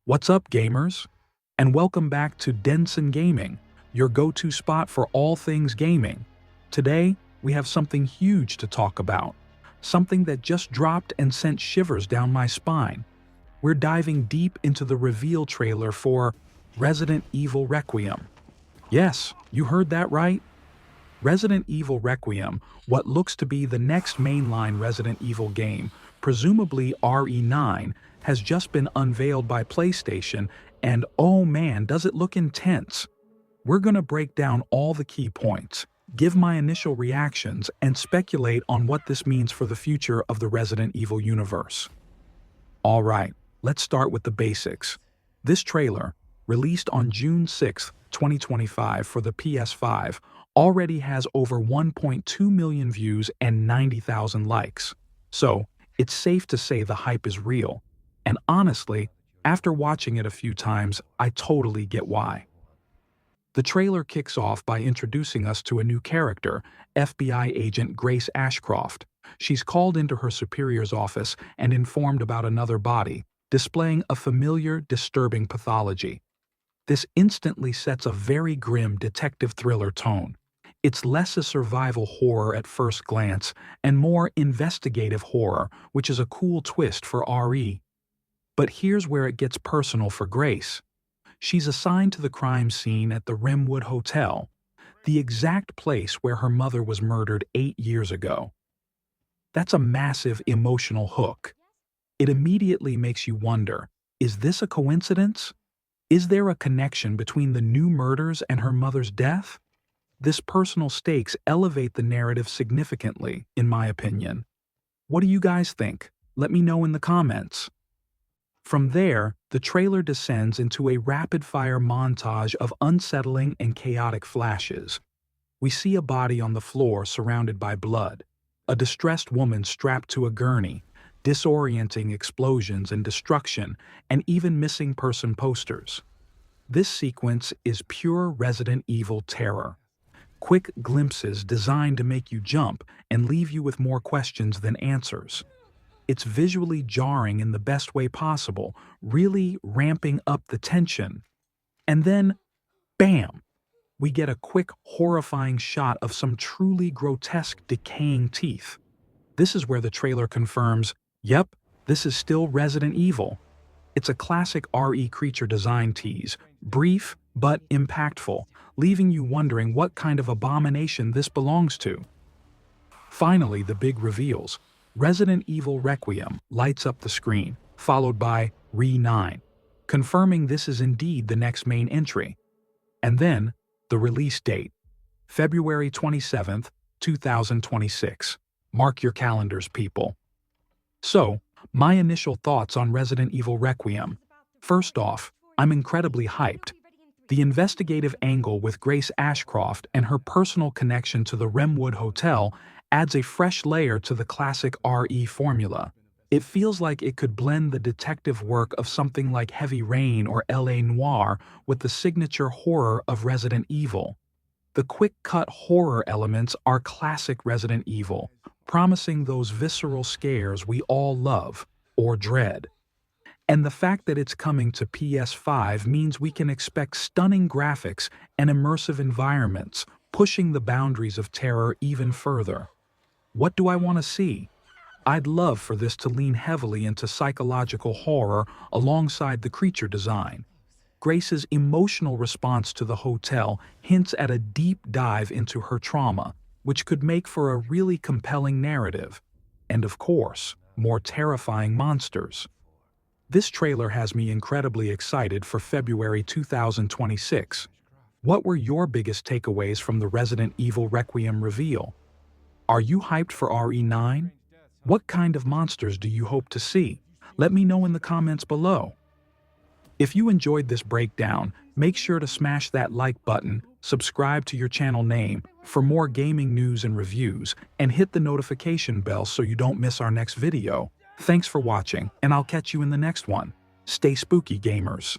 What's up, gamers? And welcome back to Densun Gaming, your go-to spot for all things gaming. Today, we have something huge to talk about, something that just dropped and sent shivers down my spine. We're diving deep into the reveal trailer for Resident Evil Requiem. Yes, you heard that right. Resident Evil Requiem, what looks to be the next mainline Resident Evil game, presumably RE9, has just been unveiled by PlayStation, and oh man, does it look intense. We're gonna break down all the key points, give my initial reactions, and speculate on what this means for the future of the Resident Evil universe. Alright, let's start with the basics. This trailer, released on June 6, 2025 for the PS5, already has over 1.2 million views and 90,000 likes. So, it's safe to say the hype is real. And honestly, after watching it a few times, I totally get why. The trailer kicks off by introducing us to a new character, FBI agent Grace Ashcroft. She's called into her superior's office and informed about another body, displaying a familiar, disturbing pathology. This instantly sets a very grim detective thriller tone. It's less a survival horror at first glance and more investigative horror, which is a cool twist for RE. But here's where it gets personal for Grace. She's assigned to the crime scene at the Remwood Hotel, the exact place where her mother was murdered 8 years ago. That's a massive emotional hook. It immediately makes you wonder, is this a coincidence? Is there a connection between the new murders and her mother's death? This personal stakes elevate the narrative significantly, in my opinion. What do you guys think? Let me know in the comments. From there, the trailer descends into a rapid-fire montage of unsettling and chaotic flashes. We see a body on the floor surrounded by blood, a distressed woman strapped to a gurney, disorienting explosions and destruction, and even missing person posters. This sequence is pure Resident Evil terror. Quick glimpses designed to make you jump and leave you with more questions than answers. It's visually jarring in the best way possible, really ramping up the tension. And then, bam! We get a quick, horrifying shot of some truly grotesque, decaying teeth. This is where the trailer confirms, yep, this is still Resident Evil. It's a classic RE creature design tease, brief but impactful, leaving you wondering what kind of abomination this belongs to. Finally, the big reveals. Resident Evil Requiem lights up the screen, followed by RE9, confirming this is indeed the next main entry. And then, the release date, February 27th, 2026. Mark your calendars, people. So, my initial thoughts on Resident Evil Requiem. First off, I'm incredibly hyped. The investigative angle with Grace Ashcroft and her personal connection to the Remwood Hotel adds a fresh layer to the classic RE formula. It feels like it could blend the detective work of something like Heavy Rain or LA Noire with the signature horror of Resident Evil. The quick-cut horror elements are classic Resident Evil, promising those visceral scares we all love or dread. And the fact that it's coming to PS5 means we can expect stunning graphics and immersive environments, pushing the boundaries of terror even further. What do I want to see? I'd love for this to lean heavily into psychological horror alongside the creature design. Grace's emotional response to the hotel hints at a deep dive into her trauma, which could make for a really compelling narrative. And of course, more terrifying monsters. This trailer has me incredibly excited for February 2026. What were your biggest takeaways from the Resident Evil Requiem reveal? Are you hyped for RE9? What kind of monsters do you hope to see? Let me know in the comments below. If you enjoyed this breakdown, make sure to smash that like button, subscribe to your channel name for more gaming news and reviews, and hit the notification bell so you don't miss our next video. Thanks for watching, and I'll catch you in the next one. Stay spooky, gamers.